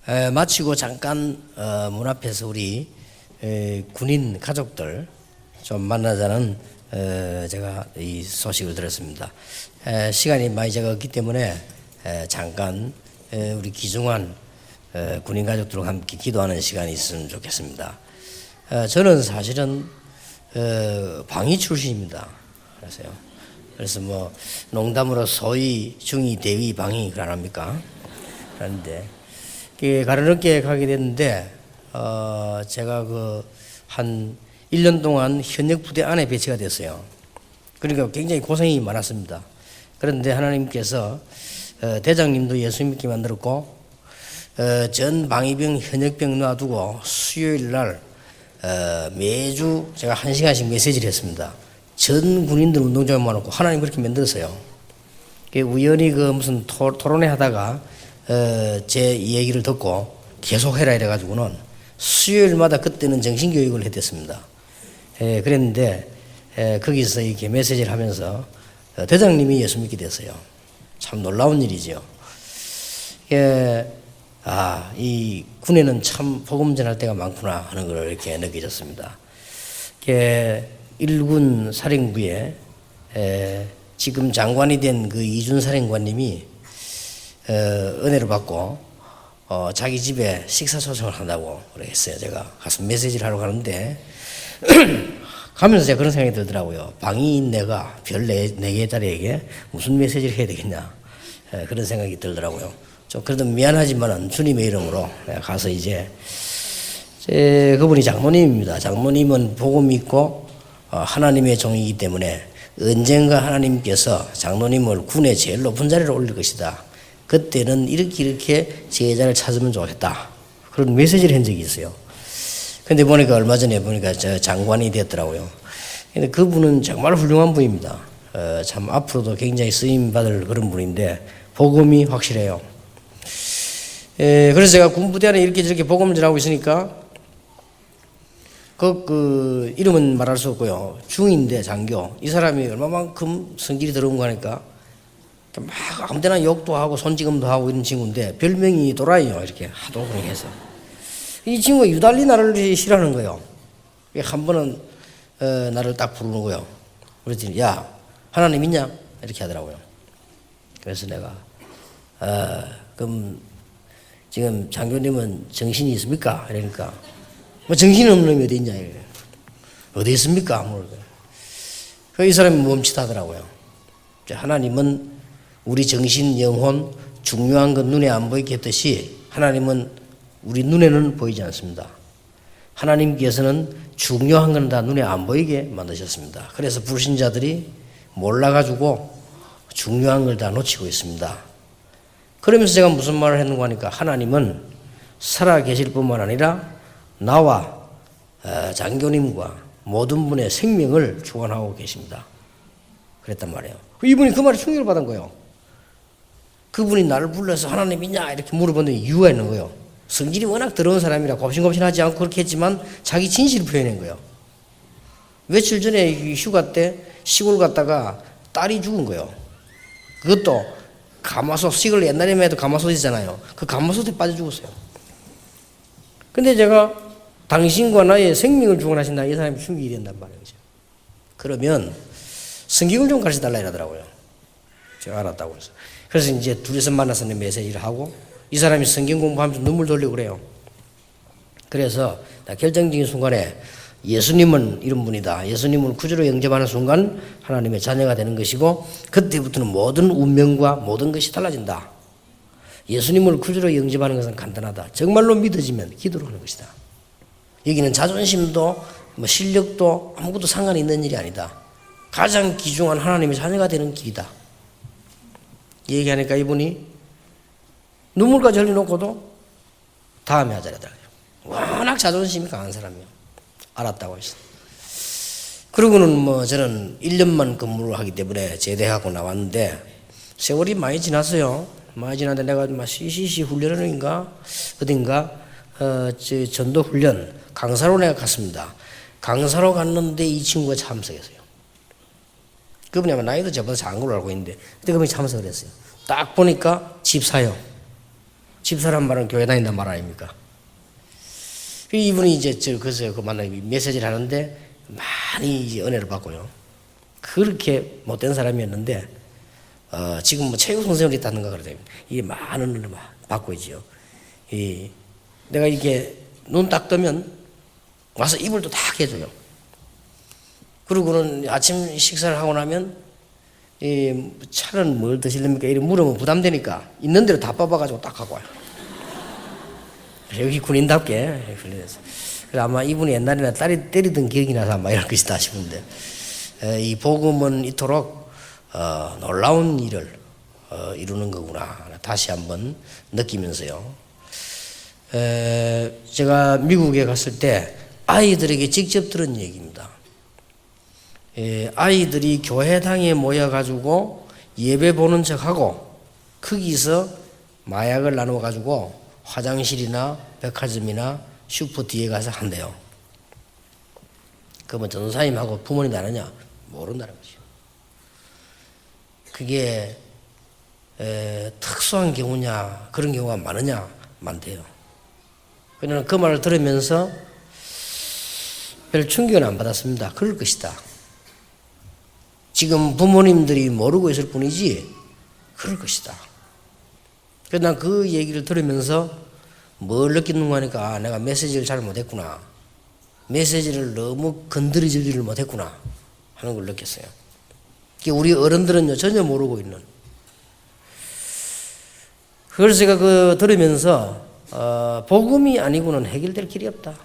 마치고 잠깐 문 앞에서 우리 군인 가족들 좀 만나자는 제가 이 소식을 들었습니다. 시간이 많이 제가 없기 때문에 잠깐 우리 귀중한 군인 가족들과 함께 기도하는 시간이 있으면 좋겠습니다. 저는 사실은 방위 출신입니다. 그래서 뭐 농담으로 소위 중위 대위 방위 그러합니까? 그런데 가르늦게 가게 됐는데 제가 한 1년 동안 현역 부대 안에 배치가 됐어요. 그러니까 굉장히 고생이 많았습니다. 그런데 하나님께서 대장님도 예수 믿게 만들었고 전 방위병 현역병 놔두고 수요일 날 매주 제가 1시간씩 메시지를 했습니다. 전 군인들 운동장에 모아놓고 하나님 그렇게 만들었어요. 우연히 무슨 토론회 하다가 제 얘기를 듣고 계속 해라 이래가지고는 수요일마다 그때는 정신교육을 했댔습니다. 그랬는데 거기서 이렇게 메시지를 하면서 대장님이 예수 믿게 됐어요. 참 놀라운 일이죠. 이 군에는 참 복음 전할 때가 많구나 하는 걸 이렇게 느껴졌습니다. 1군 사령부에 지금 장관이 된 그 이준 사령관님이 은혜를 받고 자기 집에 식사 초청을 한다고 그랬어요. 제가 가서 메시지를 하러 가는데 가면서 제가 그런 생각이 들더라고요. 방위인 내가 별 4개짜리에게 무슨 메시지를 해야 되겠냐 그런 생각이 들더라고요. 좀 그래도 미안하지만 주님의 이름으로 내가 가서 이제 그분이 장모님입니다. 장모님은 복음 있고 하나님의 종이기 때문에 언젠가 하나님께서 장로님을 군의 제일 높은 자리로 올릴 것이다. 그때는 이렇게 제자를 찾으면 좋겠다. 그런 메시지를 한 적이 있어요. 근데 보니까 얼마 전에 보니까 저 장관이 됐더라고요. 근데 그분은 정말 훌륭한 분입니다. 참 앞으로도 굉장히 쓰임 받을 그런 분인데 복음이 확실해요. 그래서 제가 군부대 안에 이렇게 저렇게 복음을 전하고 있으니까 그 이름은 말할 수 없고요. 중인데 장교 이 사람이 얼마만큼 성질이 더러운 거 하니까 막 아무데나 욕도 하고 손찌검도 하고 이런 친구인데 별명이 도라이요. 이렇게 하도 그렇게 해서 이 친구가 유달리 나를 싫어하는 거예요. 한 번은 나를 딱 부르는 거예요. 그랬더니 야 하나님 있냐 이렇게 하더라고요. 그래서 내가 그럼 지금 장교님은 정신이 있습니까? 이러니까 뭐 정신 없는 놈이 어디 있냐 이래. 어디 있습니까? 이 사람이 멈칫하더라고요. 하나님은 우리 정신, 영혼 중요한 건 눈에 안 보이게 했듯이 하나님은 우리 눈에는 보이지 않습니다. 하나님께서는 중요한 건 다 눈에 안 보이게 만드셨습니다. 그래서 불신자들이 몰라가지고 중요한 걸 다 놓치고 있습니다. 그러면서 제가 무슨 말을 했는가 하니까 하나님은 살아 계실 뿐만 아니라 나와 장교님과 모든 분의 생명을 주관하고 계십니다. 그랬단 말이에요. 이분이 그 말에 충격을 받은 거예요. 그분이 나를 불러서 하나님 있냐 이렇게 물어보는 이유가 있는 거예요. 성질이 워낙 더러운 사람이라 곱신곱신하지 않고 그렇게 했지만 자기 진실을 표현한 거예요. 며칠 전에 휴가 때 시골 갔다가 딸이 죽은 거예요. 그것도 가마솥, 시골 옛날에만 해도 가마솥 있잖아요. 그 가마솥에 빠져 죽었어요. 근데 제가 당신과 나의 생명을 주관하신다 이 사람이 충격이 된단 말이죠. 그러면 성경을 좀 가르쳐달라 이러더라고요. 제가 알았다고 해서. 그래서 이제 둘이서 만나서 메시지를 하고 이 사람이 성경 공부하면서 눈물 돌리고 그래요. 그래서 나 결정적인 순간에 예수님은 이런 분이다. 예수님을 구주로 영접하는 순간 하나님의 자녀가 되는 것이고 그때부터는 모든 운명과 모든 것이 달라진다. 예수님을 구주로 영접하는 것은 간단하다. 정말로 믿어지면 기도로 하는 것이다. 여기는 자존심도 실력도 아무것도 상관이 있는 일이 아니다. 가장 귀중한 하나님의 자녀가 되는 길이다. 얘기하니까 이분이 눈물까지 흘려놓고도 다음에 하자라더라고요. 워낙 자존심이 강한 사람이에요. 알았다고 했어요. 그러고는 저는 1년만 근무를 하기 때문에 제대하고 나왔는데 세월이 많이 지났어요. 많이 지났는데 내가 CCC 훈련인가 어딘가 전도 훈련 강사로 내가 갔습니다. 강사로 갔는데 이 친구가 참석했어요. 그분이 아마 나이도 저보다 작은 걸로 알고 있는데 그때 그분이 참석을 했어요. 딱 보니까 집사요. 집사람 말은 교회 다닌단 말 아닙니까? 이분이 이제 그래서 그 만나서 메시지를 하는데 많이 이제 은혜를 받고요. 그렇게 못된 사람이었는데 지금 뭐 체육 선생님이 있다는가 그러더니 이게 많은 은혜를 받고 있지요. 내가 이렇게 눈 딱 뜨면 와서 이불도 딱 해줘요. 그리고는 아침 식사를 하고 나면 차는 뭘 드실랍니까? 이렇게 물으면 부담되니까 있는 대로 다 뽑아가지고 딱 갖고 와요. 여기 군인답게 그래서 아마 이분이 옛날에는 딸이 때리던 기억이 나서 아마 이럴 것이다 싶은데 이 복음은 이토록 놀라운 일을 이루는 거구나 다시 한번 느끼면서요. 제가 미국에 갔을 때 아이들에게 직접 들은 얘기입니다. 아이들이 교회당에 모여가지고 예배 보는 척하고 거기서 마약을 나눠가지고 화장실이나 백화점이나 슈퍼 뒤에 가서 한대요. 그러면 전도사님하고 부모님도 아느냐? 모른다는 거죠. 그게 특수한 경우냐 그런 경우가 많으냐? 많대요. 그러나 그 말을 들으면서 별 충격은 안 받았습니다. 그럴 것이다. 지금 부모님들이 모르고 있을 뿐이지 그럴 것이다. 그래서 난 그 얘기를 들으면서 뭘 느끼는가 하니까 내가 메시지를 잘 못했구나. 메시지를 너무 건드리지를 못했구나 하는 걸 느꼈어요. 우리 어른들은요 전혀 모르고 있는. 그래서 제가 그 들으면서 복음이 아니고는 해결될 길이 없다.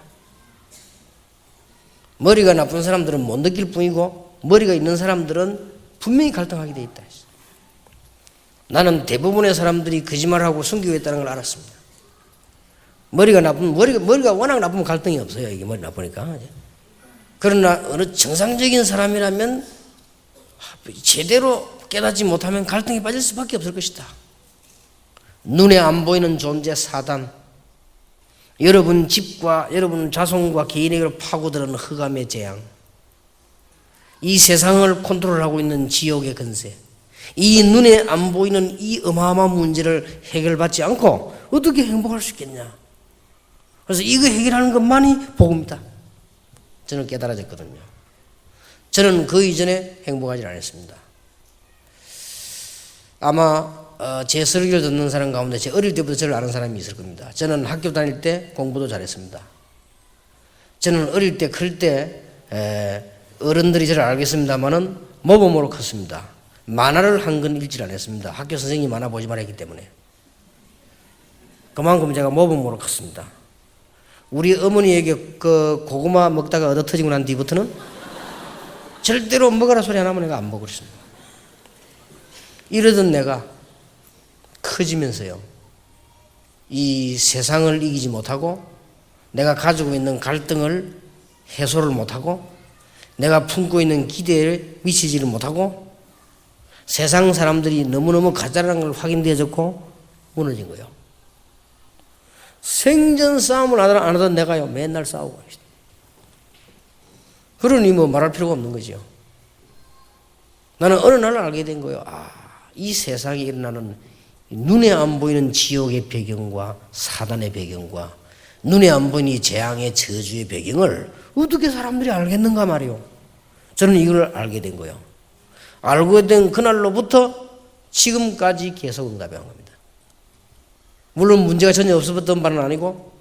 머리가 나쁜 사람들은 못 느낄 뿐이고 머리가 있는 사람들은 분명히 갈등하게 돼 있다. 나는 대부분의 사람들이 거짓말하고 숨기고 있다는 걸 알았습니다. 머리가 워낙 나쁘면 갈등이 없어요. 이게 머리 나쁘니까. 그러나 어느 정상적인 사람이라면 제대로 깨닫지 못하면 갈등이 빠질 수밖에 없을 것이다. 눈에 안 보이는 존재 사단, 여러분 집과 여러분 자손과 개인에게로 파고들은 흑암의 재앙, 이 세상을 컨트롤하고 있는 지옥의 근세, 이 눈에 안 보이는 이 어마어마한 문제를 해결받지 않고 어떻게 행복할 수 있겠냐. 그래서 이거 해결하는 것만이 복음이다. 저는 깨달아졌거든요. 저는 그 이전에 행복하지 않았습니다. 아마 제 설교를 듣는 사람 가운데 제 어릴 때부터 저를 아는 사람이 있을 겁니다. 저는 학교 다닐 때 공부도 잘했습니다. 저는 어릴 때 클 때 어른들이 저를 알겠습니다마는 모범으로 컸습니다. 만화를 한 건 읽질 않았습니다. 학교 선생님이 만화 보지 말았기 때문에. 그만큼 제가 모범으로 컸습니다. 우리 어머니에게 그 고구마 먹다가 얻어 터지고 난 뒤부터는 절대로 먹으라 소리 안 하면 내가 안 먹으랬습니다. 이러던 내가 커지면서요, 이 세상을 이기지 못하고 내가 가지고 있는 갈등을 해소를 못하고 내가 품고 있는 기대에 미치지를 못하고 세상 사람들이 너무너무 가짜라는 걸 확인되어졌고 무너진 거예요. 생전 싸움을 안 하던 내가요 맨날 싸우고 있어요. 그러니 뭐 말할 필요가 없는 거죠. 나는 어느 날 알게 된 거예요. 이 세상에 일어나는 눈에 안 보이는 지옥의 배경과 사단의 배경과 눈에 안 보이는 이 재앙의 저주의 배경을 어떻게 사람들이 알겠는가 말이요. 저는 이걸 알게 된 거예요. 알고 된 그날로부터 지금까지 계속 응답해온 겁니다. 물론 문제가 전혀 없었던 바는 아니고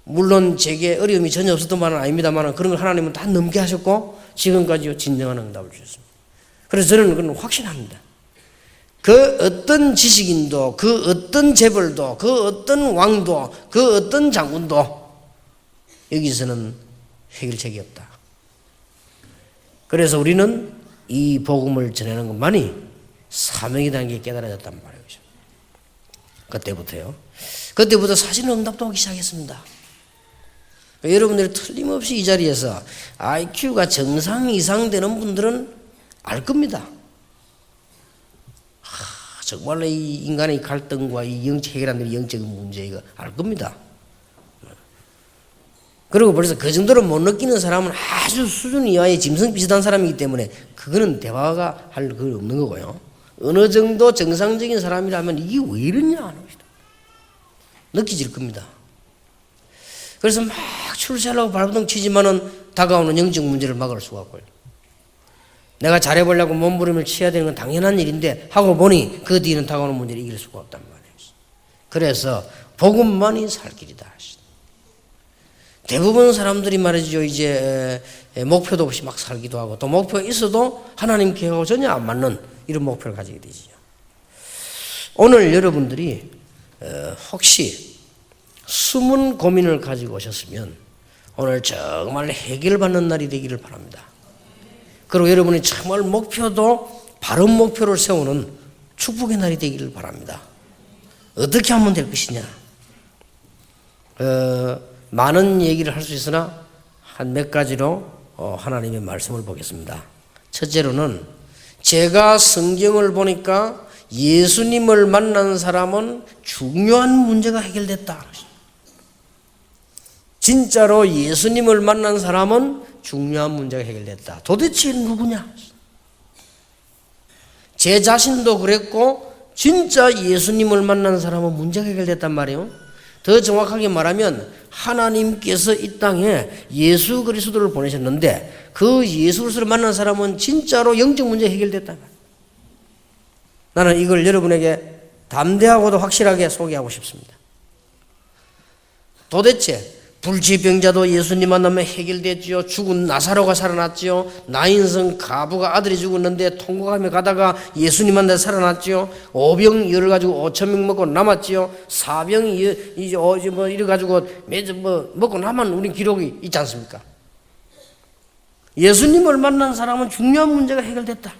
물론 제게 어려움이 전혀 없었던 바는 아닙니다만 그런 걸 하나님은 다 넘게 하셨고 지금까지 진정한 응답을 주셨습니다. 그래서 저는 그건 확신합니다. 그 어떤 지식인도 그 어떤 재벌도 그 어떤 왕도 그 어떤 장군도 여기서는 해결책이 없다. 그래서 우리는 이 복음을 전하는 것만이 사명이라는 게 깨달아졌단 말이에요. 그때부터 사실은 응답도 오기 시작했습니다. 여러분들이 틀림없이 이 자리에서 IQ가 정상 이상 되는 분들은 알 겁니다. 정말로 이 인간의 갈등과 이 해결하는 영적인 문제 이거 알 겁니다. 그리고 벌써 그 정도로 못 느끼는 사람은 아주 수준 이하의 짐승 비슷한 사람이기 때문에 그거는 대화가 할 거 없는 거고요. 어느 정도 정상적인 사람이라면 이게 왜 이러냐 하는 것이다. 느껴질 겁니다. 그래서 막 출세하려고 발버둥 치지만은 다가오는 영적 문제를 막을 수가 없고요. 내가 잘해보려고 몸부림을 쳐야 되는 건 당연한 일인데 하고 보니 그 뒤는 다가오는 문제를 이길 수가 없단 말이에요. 그래서 복음만이 살 길이다. 대부분 사람들이 말이죠, 이제 목표도 없이 막 살기도 하고 또 목표가 있어도 하나님 계획하고 전혀 안 맞는 이런 목표를 가지게 되죠. 오늘 여러분들이 혹시 숨은 고민을 가지고 오셨으면 오늘 정말 해결받는 날이 되기를 바랍니다. 그리고 여러분이 정말 목표도 바른 목표를 세우는 축복의 날이 되기를 바랍니다. 어떻게 하면 될 것이냐? 많은 얘기를 할 수 있으나 한 몇 가지로 하나님의 말씀을 보겠습니다. 첫째로는 제가 성경을 보니까 예수님을 만난 사람은 중요한 문제가 해결됐다. 진짜로 예수님을 만난 사람은 중요한 문제가 해결됐다. 도대체 누구냐? 제 자신도 그랬고 진짜 예수님을 만난 사람은 문제가 해결됐단 말이에요. 더 정확하게 말하면 하나님께서 이 땅에 예수 그리스도를 보내셨는데 그 예수 그리스도를 만난 사람은 진짜로 영적 문제가 해결됐다. 나는 이걸 여러분에게 담대하고도 확실하게 소개하고 싶습니다. 도대체 불치병자도 예수님 만나면 해결됐지요. 죽은 나사로가 살아났지요. 나인성 가부가 아들이 죽었는데 통곡하며 가다가 예수님 만나 살아났지요. 오병 이어가지고 5,000명 먹고 남았지요. 사병이 이제 뭐 이래가지고 매주 뭐 먹고 남은 우리 기록이 있지 않습니까? 예수님을 만난 사람은 중요한 문제가 해결됐다.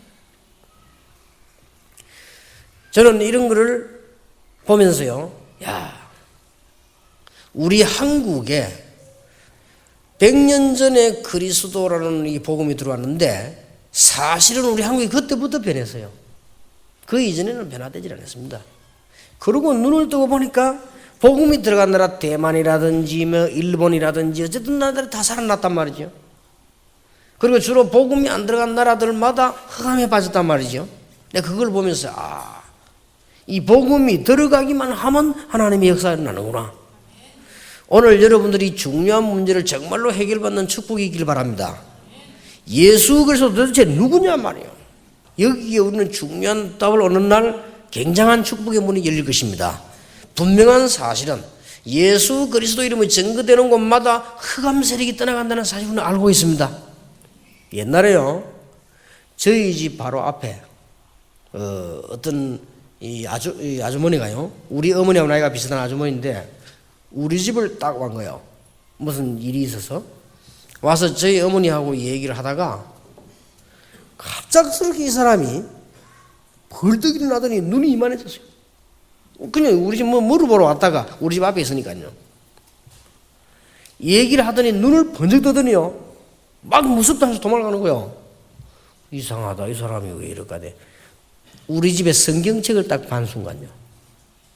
저는 이런 거를 보면서요, 우리 한국에 100년 전에 그리스도라는 이 복음이 들어왔는데 사실은 우리 한국이 그때부터 변했어요. 그 이전에는 변화되지 않았습니다. 그러고 눈을 뜨고 보니까 복음이 들어간 나라 대만이라든지 뭐 일본이라든지 어쨌든 나라들이 다 살아났단 말이죠. 그리고 주로 복음이 안 들어간 나라들마다 흑암에 빠졌단 말이죠. 내가 그걸 보면서 이 복음이 들어가기만 하면 하나님의 역사가 나는구나. 오늘 여러분들이 중요한 문제를 정말로 해결받는 축복이 있길 바랍니다. 예수 그리스도 도대체 누구냐 말이에요. 여기에 우리는 중요한 답을 얻는 날 굉장한 축복의 문이 열릴 것입니다. 분명한 사실은 예수 그리스도 이름이 증거되는 곳마다 흑암 세력이 떠나간다는 사실을 알고 있습니다. 옛날에요, 저희 집 바로 앞에 어떤 이 아주머니가요, 우리 어머니하고 나이가 비슷한 아주머니인데 우리 집을 딱 온 거예요. 무슨 일이 있어서 와서 저희 어머니하고 얘기를 하다가 갑작스럽게 이 사람이 벌떡 일어나더니 눈이 이만해졌어요. 그냥 우리 집 뭐 물어보러 왔다가 우리 집 앞에 있으니까요. 얘기를 하더니 눈을 번쩍 뜨더니요, 막 무섭다 해서 도망가는 거예요. 이상하다, 이 사람이 왜 이럴까 돼. 우리 집에 성경책을 딱 반 순간요,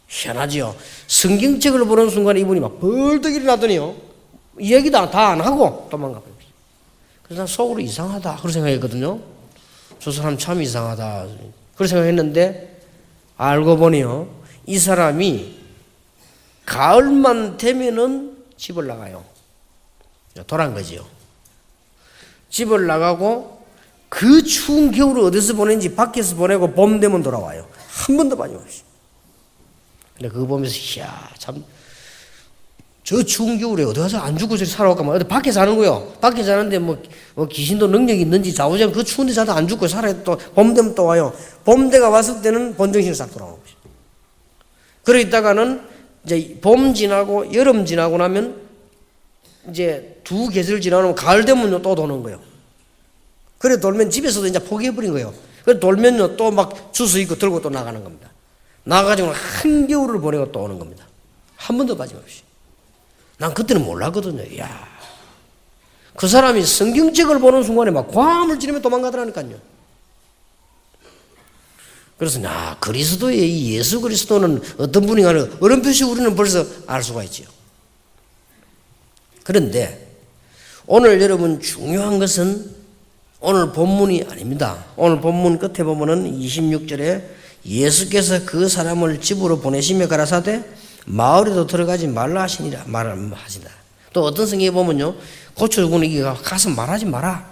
희한하지요. 성경책을 보는 순간에 이분이 막 벌떡 일어나더니요, 얘기도 다 안 하고 도망가 버렸어요. 그래서 난 속으로 이상하다 그런 생각했거든요. 저 사람 참 이상하다 그런 생각했는데 알고 보니요, 이 사람이 가을만 되면은 집을 나가요. 돌아간 거지요. 집을 나가고 그 추운 겨울을 어디서 보내는지 밖에서 보내고 봄 되면 돌아와요. 한 번도 빠짐없이. 근데 그거 보면서 참 저 추운 겨울에 어디 가서 안 죽고 저리 살아올까 말. 어디 밖에 사는 거요. 밖에 사는데 뭐 귀신도 능력이 있는지 좌우장 그 추운데 자도 안 죽고 살아야 또 봄 되면 또 와요. 봄 때가 왔을 때는 본정신을 싹 돌아오는 거죠. 그러 있다가는 이제 봄 지나고 여름 지나고 나면 이제 두 계절 지나면 가을 되면 또 도는 거예요. 그래 돌면 집에서도 이제 포기해버린 거예요. 그래 돌면요 또 막 주스 입고 들고 또 나가는 겁니다. 나가가지고 한겨울을 보내고 또 오는 겁니다. 한 번도 빠짐없이. 난 그때는 몰랐거든요. 이야, 그 사람이 성경책을 보는 순간에 막 과음을 지르며 도망가더라니까요. 그래서 그리스도의 이 예수 그리스도는 어떤 분인가 하는 어렴풋이 우리는 벌써 알 수가 있죠. 그런데 오늘 여러분 중요한 것은 오늘 본문이 아닙니다. 오늘 본문 끝에 보면은 26절에 예수께서 그 사람을 집으로 보내시며 가라사대 마을에도 들어가지 말라 하시니라 말하시다. 또 어떤 성경에 보면요, 고쳐군에게 가서 말하지 마라,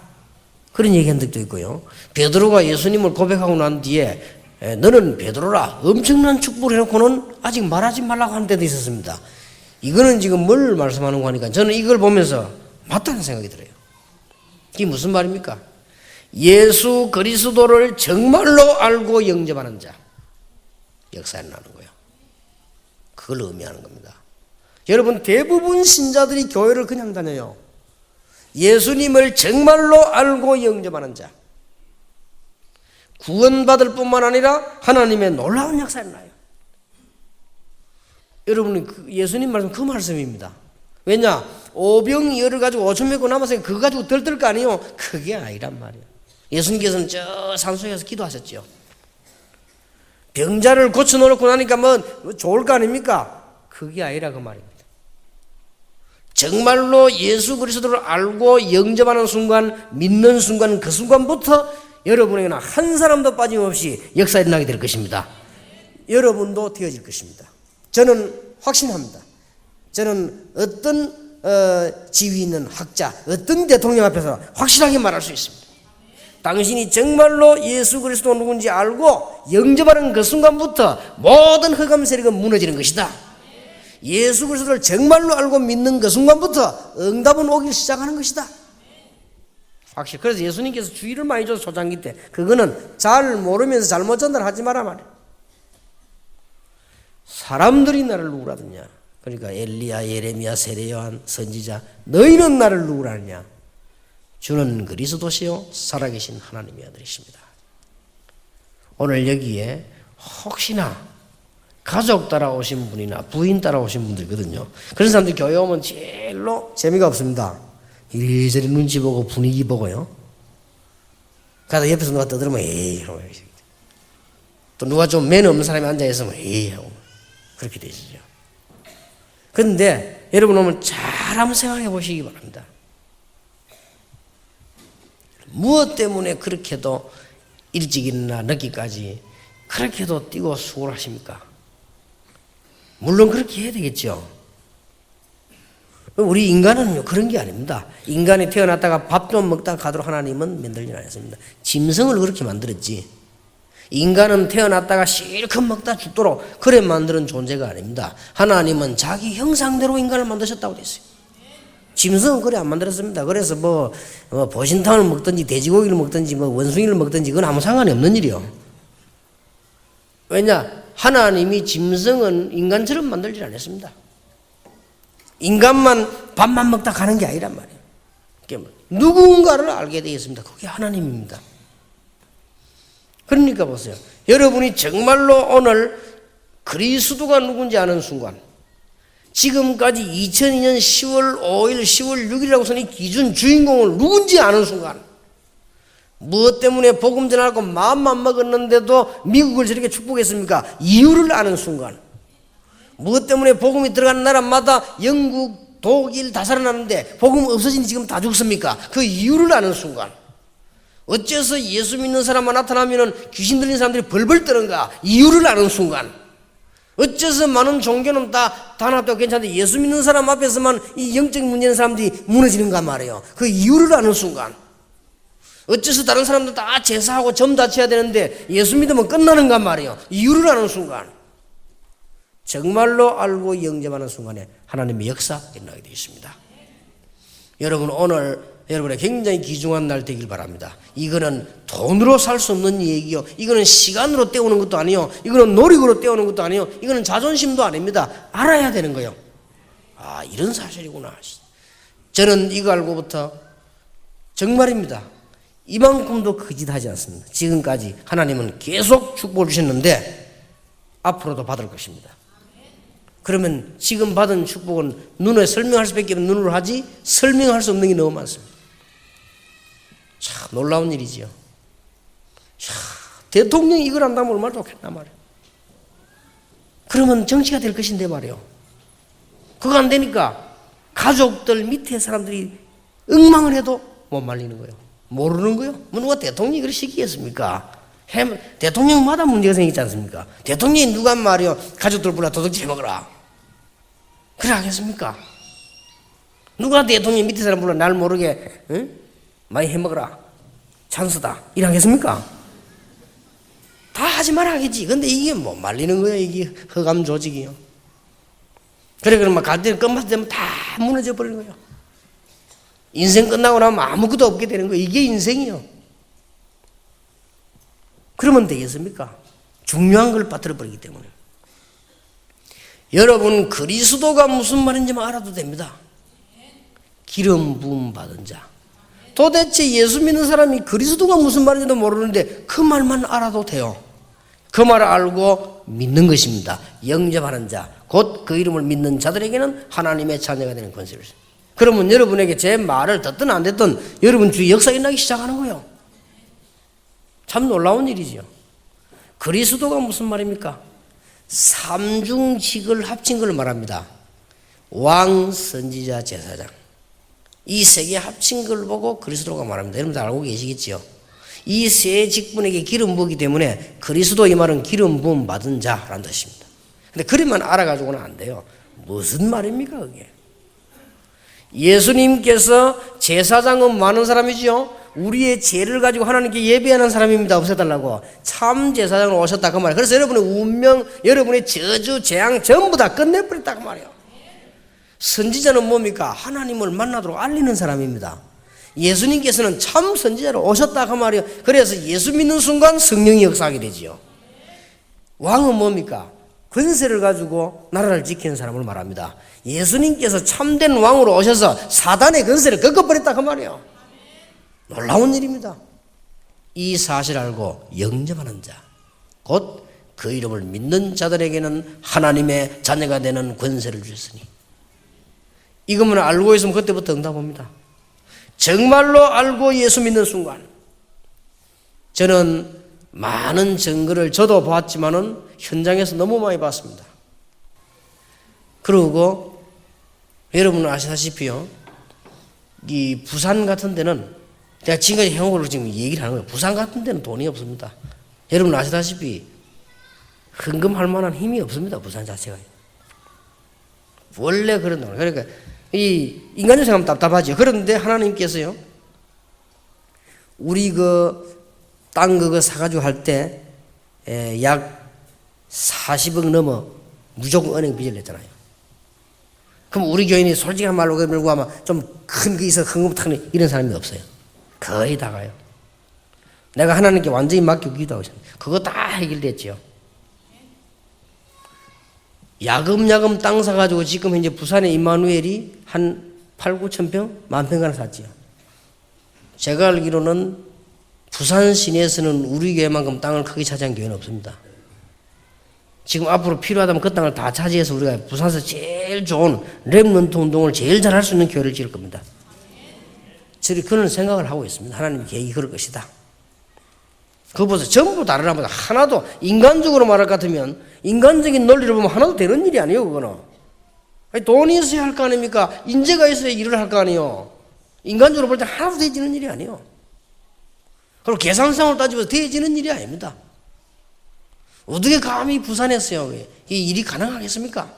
그런 얘기한 적도 있고요. 베드로가 예수님을 고백하고 난 뒤에 너는 베드로라 엄청난 축복을 해놓고는 아직 말하지 말라고 하는 때도 있었습니다. 이거는 지금 뭘 말씀하는 거 하니까 저는 이걸 보면서 맞다는 생각이 들어요. 이게 무슨 말입니까? 예수 그리스도를 정말로 알고 영접하는 자, 역사에 나는 거예요. 그걸 의미하는 겁니다. 여러분, 대부분 신자들이 교회를 그냥 다녀요. 예수님을 정말로 알고 영접하는 자, 구원받을 뿐만 아니라 하나님의 놀라운 역사에 나요. 여러분, 예수님 말씀 그 말씀입니다. 왜냐? 오병이 열을 가지고 5천 명 남았으니까 그거 가지고 들뜰 거 아니에요? 그게 아니란 말이에요. 예수님께서는 저 산속에서 기도하셨죠. 병자를 고쳐놓고 나니까 뭐 좋을 거 아닙니까? 그게 아니라 그 말입니다. 정말로 예수 그리스도를 알고 영접하는 순간, 믿는 순간, 그 순간부터 여러분에게는 한 사람도 빠짐없이 역사에 일어나게 될 것입니다. 여러분도 되어질 것입니다. 저는 확신합니다. 저는 어떤 지위 있는 학자, 어떤 대통령 앞에서 확실하게 말할 수 있습니다. 당신이 정말로 예수 그리스도가 누군지 알고 영접하는 그 순간부터 모든 흑암 세력은 무너지는 것이다. 예수 그리스도를 정말로 알고 믿는 그 순간부터 응답은 오기 시작하는 것이다. 확실히. 그래서 예수님께서 주의를 많이 줘서 초창기 때 그거는 잘 모르면서 잘못 전달하지 마라 말이야. 사람들이 나를 누구라 하느냐? 그러니까 엘리야, 예레미야, 세례요한, 선지자, 너희는 나를 누구라 하느냐? 주는 그리스도시요 살아계신 하나님의 아들이십니다. 오늘 여기에 혹시나 가족 따라오신 분이나 부인 따라오신 분들이거든요. 그런 사람들이 교회 오면 제일로 재미가 없습니다. 이리저리 눈치 보고 분위기 보고요. 가다 옆에서 누가 떠들면 에이 이러고, 또 누가 좀 매너 없는 사람이 앉아있으면 에이 하고 그렇게 되시죠. 그런데 여러분 오늘 잘 한번 생각해 보시기 바랍니다. 무엇 때문에 그렇게도 일찍 일어나 늦게까지 그렇게도 뛰고 수고를 하십니까? 물론 그렇게 해야 되겠죠. 우리 인간은요 그런 게 아닙니다. 인간이 태어났다가 밥 좀 먹다가 가도록 하나님은 만들지 않았습니다. 짐승을 그렇게 만들었지, 인간은 태어났다가 실컷 먹다 죽도록 그래 만드는 존재가 아닙니다. 하나님은 자기 형상대로 인간을 만드셨다고 됐어요. 짐승은 그래 안 만들었습니다. 그래서 뭐 보신탕을 먹든지 돼지고기를 먹든지 뭐 원숭이를 먹든지 그건 아무 상관이 없는 일이요. 왜냐? 하나님이 짐승은 인간처럼 만들지 않았습니다. 인간만 밥만 먹다 가는 게 아니란 말이에요. 누군가를 알게 되어 있습니다. 그게 하나님입니다. 그러니까 보세요. 여러분이 정말로 오늘 그리스도가 누군지 아는 순간, 지금까지 2002년 10월 5일, 10월 6일이라고 선이 기준 주인공을 누군지 아는 순간, 무엇 때문에 복음 전하고 마음만 먹었는데도 미국을 저렇게 축복했습니까? 이유를 아는 순간, 무엇 때문에 복음이 들어가는 나라마다 영국, 독일 다 살아났는데 복음 없어진 지금 다 죽습니까? 그 이유를 아는 순간, 어째서 예수 믿는 사람만 나타나면 귀신 들린 사람들이 벌벌 떠는가? 이유를 아는 순간, 어째서 많은 종교는 다 단합되고 괜찮은데 예수 믿는 사람 앞에서만 이 영적인 문제 있는 사람들이 무너지는가 말이에요. 그 이유를 아는 순간, 어째서 다른 사람들 다 제사하고 점 다 쳐야 되는데 예수 믿으면 끝나는가 말이에요. 이유를 아는 순간, 정말로 알고 영접하는 순간에 하나님의 역사 일어나게 되어 있습니다. 여러분 오늘 여러분의 굉장히 귀중한 날 되길 바랍니다. 이거는 돈으로 살 수 없는 얘기요, 이거는 시간으로 때우는 것도 아니요, 이거는 노력으로 때우는 것도 아니요, 이거는 자존심도 아닙니다. 알아야 되는 거예요. 아, 이런 사실이구나. 저는 이거 알고부터 정말입니다, 이만큼도 거짓하지 않습니다. 지금까지 하나님은 계속 축복을 주셨는데 앞으로도 받을 것입니다. 그러면 지금 받은 축복은 눈에 설명할 수밖에 없는 눈으로 하지 설명할 수 없는 게 너무 많습니다. 참 놀라운 일이지요. 참, 대통령이 이걸 한다면 얼마나 좋겠나 말이에요. 그러면 정치가 될 것인데 말이에요. 그거 안 되니까 가족들 밑에 사람들이 엉망을 해도 못 말리는 거예요. 모르는 거예요. 뭐 누가 대통령이 그렇게 시키겠습니까? 대통령마다 문제가 생기지 않습니까? 대통령이 누가 말이요 가족들 불러 도둑질 먹어라, 그래 하겠습니까? 누가 대통령 밑에 사람 불러 날 모르게 많이 해먹어라 찬스다 이래 하겠습니까? 다 하지 말아 하겠지. 근데 이게 뭐 말리는 거야. 이게 허감 조직이요. 그래 그러면 갈 때는 끝맛 되면 다 무너져 버리는 거예요. 인생 끝나고 나면 아무것도 없게 되는 거예요. 이게 인생이요. 그러면 되겠습니까? 중요한 걸 빠뜨려 버리기 때문에. 여러분 그리스도가 무슨 말인지만 알아도 됩니다. 기름 부음 받은 자. 도대체 예수 믿는 사람이 그리스도가 무슨 말인지도 모르는데 그 말만 알아도 돼요. 그 말을 알고 믿는 것입니다. 영접하는 자, 곧 그 이름을 믿는 자들에게는 하나님의 자녀가 되는 권세를 줍니다. 그러면 여러분에게 제 말을 듣든 안 듣든 여러분 주위에 역사가 일어나기 시작하는 거예요. 참 놀라운 일이지요. 그리스도가 무슨 말입니까? 삼중직을 합친 걸 말합니다. 왕, 선지자, 제사장. 이 세 개 합친 걸 보고 그리스도가 말합니다. 여러분들 알고 계시겠지요? 이 세 직분에게 기름 부었기 때문에 그리스도 이 말은 기름 부음 받은 자라는 뜻입니다. 근데 그림만 알아가지고는 안 돼요. 무슨 말입니까 그게? 예수님께서 제사장은 많은 사람이지요. 우리의 죄를 가지고 하나님께 예배하는 사람입니다. 없애달라고. 참 제사장으로 오셨다 그 말이에요. 그래서 여러분의 운명, 여러분의 저주, 재앙 전부 다 끝내버렸다 그 말이에요. 선지자는 뭡니까? 하나님을 만나도록 알리는 사람입니다. 예수님께서는 참 선지자로 오셨다 그 말이에요. 그래서 예수 믿는 순간 성령이 역사하게 되지요. 왕은 뭡니까? 권세를 가지고 나라를 지키는 사람을 말합니다. 예수님께서 참된 왕으로 오셔서 사단의 권세를 꺾어버렸다 그 말이에요. 놀라운 일입니다. 이 사실 알고 영접하는 자, 곧 그 이름을 믿는 자들에게는 하나님의 자녀가 되는 권세를 주셨으니, 이것만 알고 있으면 그때부터 응답합니다. 정말로 알고 예수 믿는 순간. 저는 많은 증거를 저도 봤지만은 현장에서 너무 많이 봤습니다. 그리고 여러분은 아시다시피요, 이 부산 같은 데는, 제가 지금까지 해온 걸로 지금 얘기를 하는 거예요. 부산 같은 데는 돈이 없습니다. 여러분 아시다시피 헌금할 만한 힘이 없습니다. 부산 자체가. 원래 그런 거. 그러니까 이 인간적 생각하면 답답하죠. 그런데 하나님께서요, 우리 그 땅 그거 사가지고 할 때 약 40억 넘어 무조건 은행 빚을 냈잖아요. 그럼 우리 교인이 솔직한 말로 그러고 아마 좀 큰 게 있어 헌금 타는 이런 사람이 없어요. 거의 다가요. 내가 하나님께 완전히 맡기고 기도하고 있습니다. 그거 다 해결됐죠. 야금야금 땅 사가지고 지금 현재 부산에 임마누엘이 한 8, 9천 평? 10,000평 샀지요. 제가 알기로는 부산 시내에서는 우리 교회만큼 땅을 크게 차지한 교회는 없습니다. 지금 앞으로 필요하다면 그 땅을 다 차지해서 우리가 부산에서 제일 좋은 렘넌트 운동을 제일 잘할 수 있는 교회를 지을 겁니다. 저희 그런 생각을 하고 있습니다. 하나님 계획이 그럴 것이다. 그거 보세요. 전부 다르랍니다. 하나도 인간적으로 말할 것 같으면, 인간적인 논리를 보면 하나도 되는 일이 아니에요. 그거는 돈이 있어야 할 거 아닙니까? 인재가 있어야 일을 할 거 아니에요. 인간적으로 볼 때 하나도 되어지는 일이 아니에요. 그리고 계산상으로 따지면 되어지는 일이 아닙니다. 어떻게 감히 부산에서요 이 일이 가능하겠습니까?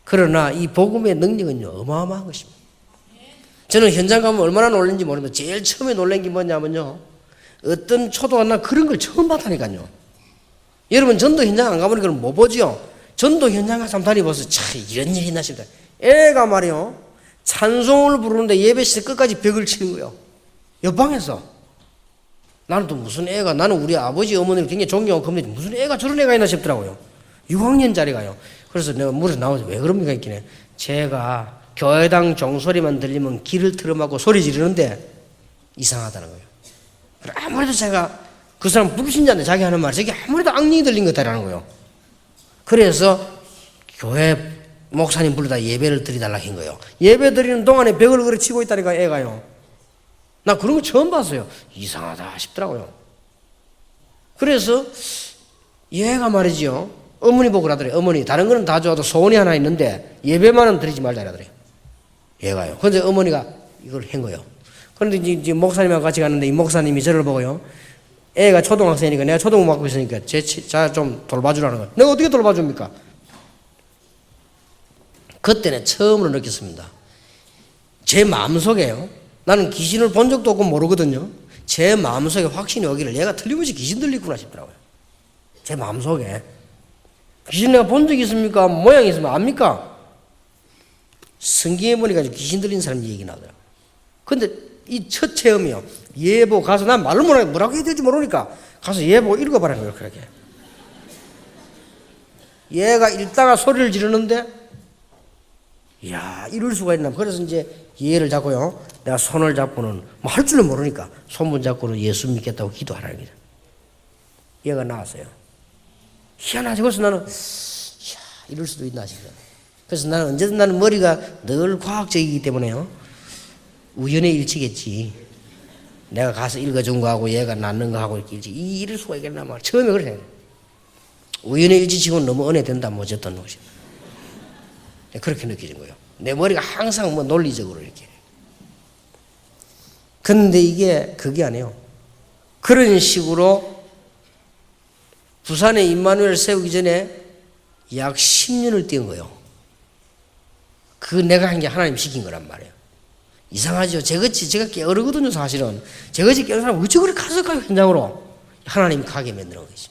그러나 이 복음의 능력은요 어마어마한 것입니다. 저는 현장 가면 얼마나 놀란지 모르는데 제일 처음에 놀란 게 뭐냐면요, 어떤 초도가 그런 걸 처음 봤다니까요. 여러분 전도 현장 안 가보니까 못 보지요. 전도 현장 가서 한번 다니면서 참 이런 일이 있나 싶다. 애가 말이요 찬송을 부르는데 예배 시대 끝까지 벽을 치는 거예요. 옆방에서. 나는 또 무슨 애가, 나는 우리 아버지 어머니를 굉장히 존경하고 겁니다. 무슨 애가 저런 애가 있나 싶더라고요. 6학년짜리가요. 그래서 내가 물에서 나와서 왜 그럽니까 있기는, 제가 교회당 종소리만 들리면 귀를 틀어막고 소리 지르는데 이상하다는 거예요. 아무래도 제가 그 사람 불신자인데 자기 하는 말이 저게 아무래도 악령이 들린 것 같다라는 거예요. 그래서 교회 목사님 불러다 예배를 드리달라고 한 거예요. 예배 드리는 동안에 벽을 그래 치고 있다니까 애가요. 나 그런 거 처음 봤어요. 이상하다 싶더라고요. 그래서 얘가 말이죠, 어머니 보고 그러더래요. 어머니 다른 거는 다 좋아도 소원이 하나 있는데 예배만은 드리지 말자 이러더래요. 얘가요. 근데 어머니가 이걸 한 거예요. 그런데 이제 목사님하고 같이 갔는데 이 목사님이 저를 보고요, 애가 초등학생이니까 내가 초등학교 맡고 있으니까 자 좀 돌봐주라는 거예요. 내가 어떻게 돌봐줍니까? 그때는 처음으로 느꼈습니다. 제 마음속에요. 나는 귀신을 본 적도 없고 모르거든요. 제 마음속에 확신이 오기를 얘가 틀림없이 귀신 들리구나 싶더라고요. 제 마음속에. 귀신 내가 본 적이 있습니까? 모양이 있으면 압니까? 성경에 보니까 귀신 들린 사람 얘기 나더라고요. 근데 이 첫 체험이요. 얘 보고 가서 난 말을 뭐라고 해야 될지 모르니까 가서 얘 보고 읽어봐라는 거예요. 그렇게. 얘가 읽다가 소리를 지르는데 이야 이럴 수가 있나. 그래서 이제 얘를 잡고요. 내가 손을 잡고는 뭐 할 줄은 모르니까 손문 잡고는 예수 믿겠다고 기도하라는 거죠. 얘가 나왔어요. 희한하지. 그래서 나는 이야 이럴 수도 있나 싶어요. 그래서 나는 언제든 나는 머리가 늘 과학적이기 때문에요. 우연의 일치겠지. 내가 가서 읽어준 거하고 얘가 낳는 거하고 이렇게 일치. 이럴 수가 있겠나 말. 처음에 그래. 우연의 일치치고는 너무 은혜된다 뭐 어쨌든 것이. 그렇게 느껴진 거예요. 내 머리가 항상 뭐 논리적으로 이렇게. 근데 이게 그게 아니에요. 그런 식으로 부산에 임마누엘 세우기 전에 약 10년을 뛰은 거예요. 그 내가 한 게 하나님 시킨 거란 말이에요. 이상하죠. 제가 게으르거든요 사실은. 제같이 깨는 사람 어찌 그렇게 갔을까요 현장으로. 하나님이 가게 만드는 것이죠.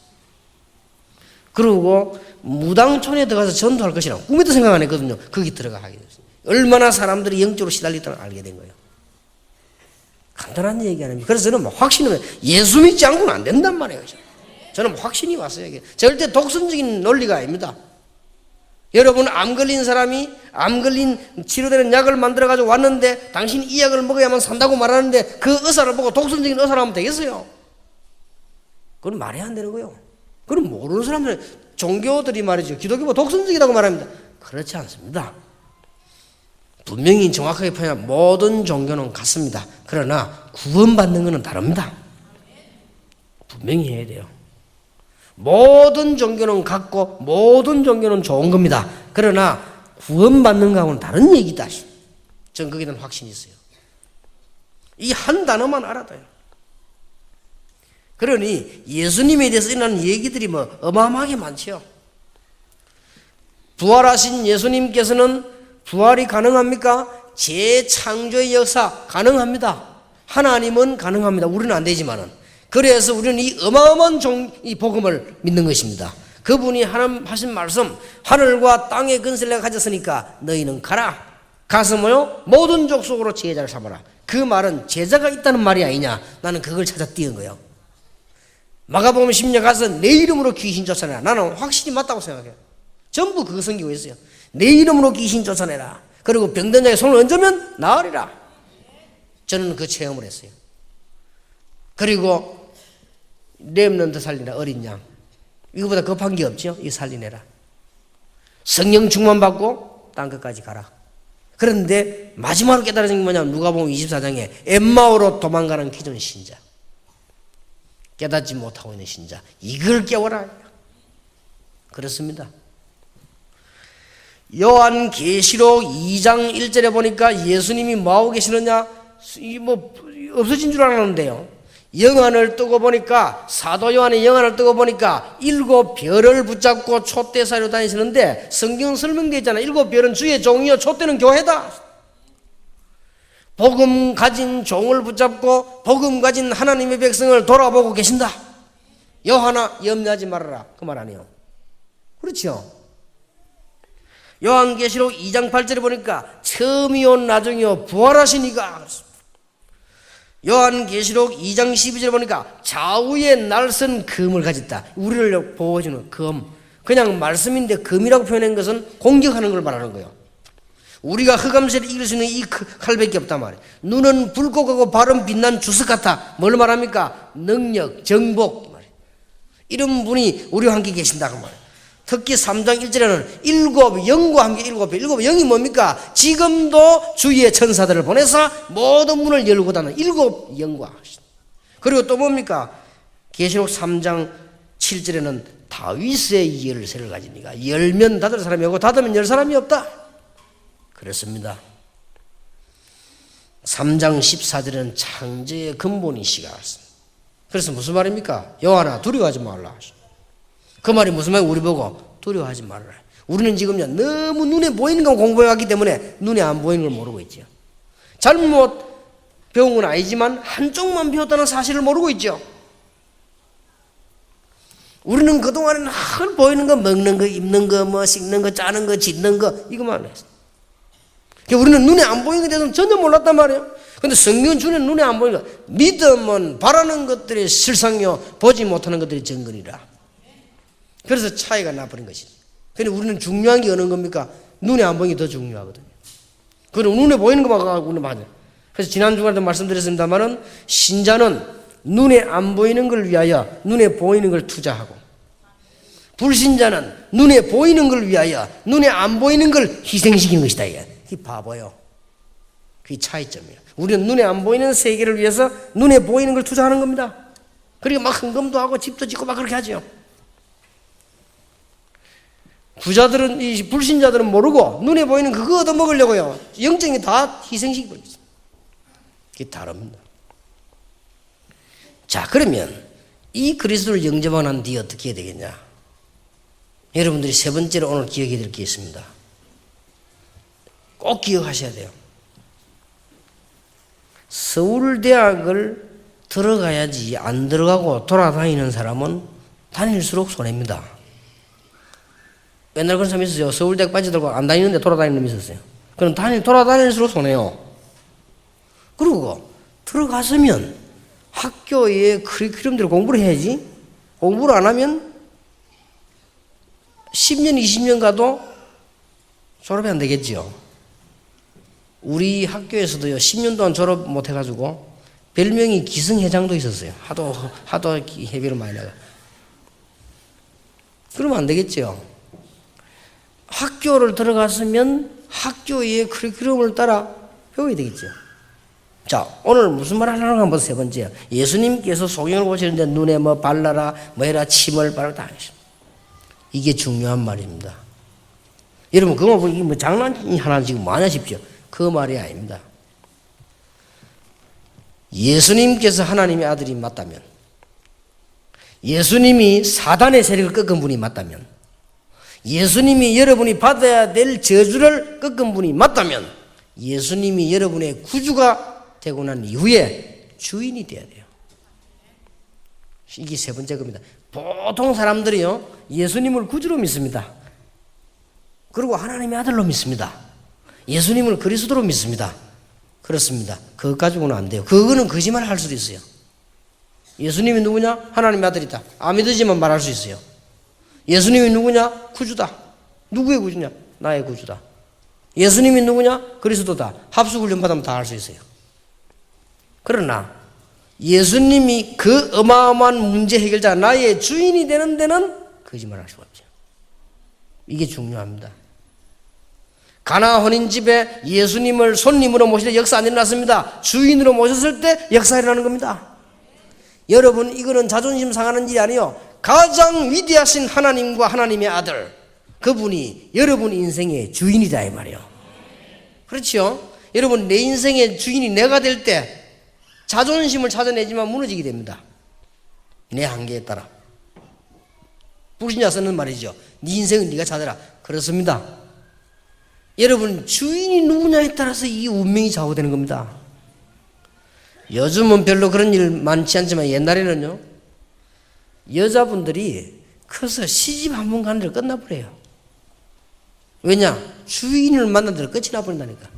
그리고 무당촌에 들어가서 전도할 것이라고 꿈에도 생각 안 했거든요. 거기 들어가 하게 됐어요. 얼마나 사람들이 영적으로 시달리다는 알게 된 거예요. 간단한 얘기 아닙니까? 그래서 저는 뭐 확신은 예수 믿지 않고는 안 된단 말이에요. 저는 확신이 왔어요. 이게 절대 독선적인 논리가 아닙니다. 여러분 암 걸린 사람이 암 걸린 치료되는 약을 만들어가지고 왔는데 당신이 이 약을 먹어야만 산다고 말하는데 그 의사를 보고 독선적인 의사를 하면 되겠어요? 그건 말이 안 되는 거예요. 그럼 모르는 사람들은 종교들이 말이죠. 기독교가 독선적이라고 말합니다. 그렇지 않습니다. 분명히 정확하게 표현하면 모든 종교는 같습니다. 그러나 구원받는 것은 다릅니다. 분명히 해야 돼요. 모든 종교는 같고 모든 종교는 좋은 겁니다. 그러나 구원받는 거하고는 다른 얘기다. 저는 거기에 대한 확신이 있어요. 이 한 단어만 알아둬요. 그러니 예수님에 대해서 일어나는 얘기들이 뭐 어마어마하게 많죠. 부활하신 예수님께서는 부활이 가능합니까? 재창조의 역사 가능합니다. 하나님은 가능합니다. 우리는 안 되지만은. 그래서 우리는 이 어마어마한 이 복음을 믿는 것입니다. 그분이 하신 말씀, 하늘과 땅의 근세를 내가 가졌으니까 너희는 가라. 가서 뭐요? 모든 족속으로 제자를 삼아라. 그 말은 제자가 있다는 말이 아니냐. 나는 그걸 찾아 띄운 거예요. 마가복음 10년 가서 내 이름으로 귀신 쫓아내라. 나는 확실히 맞다고 생각해요. 전부 그거 섬기고 있어요. 내 이름으로 귀신 쫓아내라. 그리고 병든 자의 손을 얹으면 나으리라. 저는 그 체험을 했어요. 그리고 렘넌트 살리라. 어린 양. 이거보다 급한 게 없죠. 이거 살리내라. 성령 충만 받고 땅끝까지 가라. 그런데 마지막으로 깨달아진 게 뭐냐면 누가복음 24장에 엠마오로 도망가는 기존 신자. 깨닫지 못하고 있는 신자. 이걸 깨워라. 그렇습니다. 요한계시록 2장 1절에 보니까 예수님이 뭐하고 계시느냐? 뭐 없어진 줄 알았는데요. 영안을 뜨고 보니까 사도 요한의 영안을 뜨고 보니까 7별을 붙잡고 촛대사로 다니시는데 성경 설명되어 있잖아요. 7별은 주의 종이요 촛대는 교회다. 복음 가진 종을 붙잡고 복음 가진 하나님의 백성을 돌아보고 계신다. 요한아 염려하지 말아라. 그 말 아니에요. 그렇죠. 요한계시록 2장 8절에 보니까 처음이요 나중이요 부활하신 이가. 요한계시록 2장 12절에 보니까 좌우에 날선 금을 가졌다. 우리를 보호해주는 금. 그냥 말씀인데 금이라고 표현한 것은 공격하는 걸 말하는 거예요. 우리가 흑암세를 이길 수 있는 이 칼밖에 없단 말이에요. 눈은 붉고 가고 발은 빛난 주석 같아. 뭘 말합니까? 능력, 정복. 이런 분이 우리와 함께 계신다고 말이에요. 특히 3장 1절에는 7 영과 함께 7배. 7 영이 뭡니까? 지금도 주위의 천사들을 보내서 모든 문을 열고 닫는 7 영과. 그리고 또 뭡니까? 계시록 3장 7절에는 다윗의 열쇠를 가지니까 열면 닫을 사람이 없고 닫으면 열 사람이 없다. 그렇습니다. 3장 14절에는 창조의 근본이 시가 왔습니다. 그래서 무슨 말입니까? 요한아 두려워하지 말라. 그 말이 무슨 말이에요? 우리 보고 두려워하지 말아라. 우리는 지금요, 너무 눈에 보이는 것 공부해왔기 때문에 눈에 안 보이는 걸 모르고 있죠. 잘못 배운 건 아니지만 한쪽만 배웠다는 사실을 모르고 있죠. 우리는 그동안에는 늘 보이는 거, 먹는 거, 입는 거, 뭐 씻는 거, 짜는 거, 짓는 거, 이것만 했어. 우리는 눈에 안 보이는 것에 대해서는 전혀 몰랐단 말이에요. 근데 성경은 주는 눈에 안 보이는 것, 믿음은 바라는 것들이 실상이요, 보지 못하는 것들이 정근이라. 그래서 차이가 나버린 것이지. 근데 우리는 중요한 게 어느 겁니까? 눈에 안 보이는 게 더 중요하거든요. 그리고 눈에 보이는 것만 갖고 우리는 맞아요. 그래서 지난 주간에도 말씀드렸습니다만은 신자는 눈에 안 보이는 걸 위하여 눈에 보이는 걸 투자하고, 불신자는 눈에 보이는 걸 위하여 눈에 안 보이는 걸 희생시키는 것이다. 이게 바보예요. 그게 차이점이에요. 우리는 눈에 안 보이는 세계를 위해서 눈에 보이는 걸 투자하는 겁니다. 그리고 막 헌금도 하고 집도 짓고 막 그렇게 하죠. 부자들은, 이 불신자들은 모르고 눈에 보이는 그거 얻어먹으려고요. 영적인 다 희생시키고 있어요. 그게 다릅니다. 자, 그러면 이 그리스도를 영접하고 난 뒤에 어떻게 해야 되겠냐? 여러분들이 세 번째로 오늘 기억해야 될 게 있습니다. 꼭 기억하셔야 돼요. 서울대학을 들어가야지 안 들어가고 돌아다니는 사람은 다닐수록 손해입니다. 옛날 그런 사람이 있었어요. 서울대학 빠져들고 안 다니는데 돌아다니는 놈이 있었어요. 그럼 돌아다닐수록 손해요. 그리고 들어갔으면 학교의 커리큘럼대로 공부를 해야지. 공부를 안 하면 10년, 20년 가도 졸업이 안 되겠죠. 우리 학교에서도요, 10년 동안 졸업 못 해가지고 별명이 기승회장도 있었어요. 하도 해비를 많이 나가. 그러면 안 되겠죠. 학교를 들어갔으면 학교의 커리큘럼을 따라 배워야 되겠죠. 자, 오늘 무슨 말 하려고 하면 세 번째요. 예수님께서 소경을 보시는데 눈에 뭐 발라라, 뭐 해라, 침을 바르라 다 하셨습니다. 이게 중요한 말입니다. 여러분, 그거 보고 이게 뭐 장난이 하나 지금 뭐 하냐십시오. 그 말이 아닙니다. 예수님께서 하나님의 아들이 맞다면, 예수님이 사단의 세력을 꺾은 분이 맞다면, 예수님이 여러분이 받아야 될 저주를 꺾은 분이 맞다면, 예수님이 여러분의 구주가 되고 난 이후에 주인이 돼야 돼요. 이게 세 번째 겁니다. 보통 사람들이요, 예수님을 구주로 믿습니다. 그리고 하나님의 아들로 믿습니다. 예수님을 그리스도로 믿습니다. 그렇습니다. 그것 가지고는 안 돼요. 그거는 거짓말을 할 수도 있어요. 예수님이 누구냐? 하나님의 아들이다. 안 믿으지만 말할 수 있어요. 예수님이 누구냐? 구주다. 누구의 구주냐? 나의 구주다. 예수님이 누구냐? 그리스도다. 합숙훈련 받으면 다 할 수 있어요. 그러나 예수님이 그 어마어마한 문제 해결자, 나의 주인이 되는 데는 거짓말할 수가 없죠. 이게 중요합니다. 가나 혼인집에 예수님을 손님으로 모실 때 역사 안 일어났습니다. 주인으로 모셨을 때 역사 일어나는 겁니다. 여러분, 이거는 자존심 상하는 일이 아니에요. 가장 위대하신 하나님과 하나님의 아들, 그분이 여러분 인생의 주인이다 이 말이에요. 그렇죠? 여러분, 내 인생의 주인이 내가 될 때 자존심을 찾아내지만 무너지게 됩니다. 내 한계에 따라. 불신자 쓰는 말이죠. 네 인생은 네가 찾아라. 그렇습니다. 여러분, 주인이 누구냐에 따라서 이 운명이 좌우되는 겁니다. 요즘은 별로 그런 일 많지 않지만 옛날에는요, 여자분들이 커서 시집 한 번 가는 데로 끝나버려요. 왜냐? 주인을 만난 데로 끝이 나버린다니까.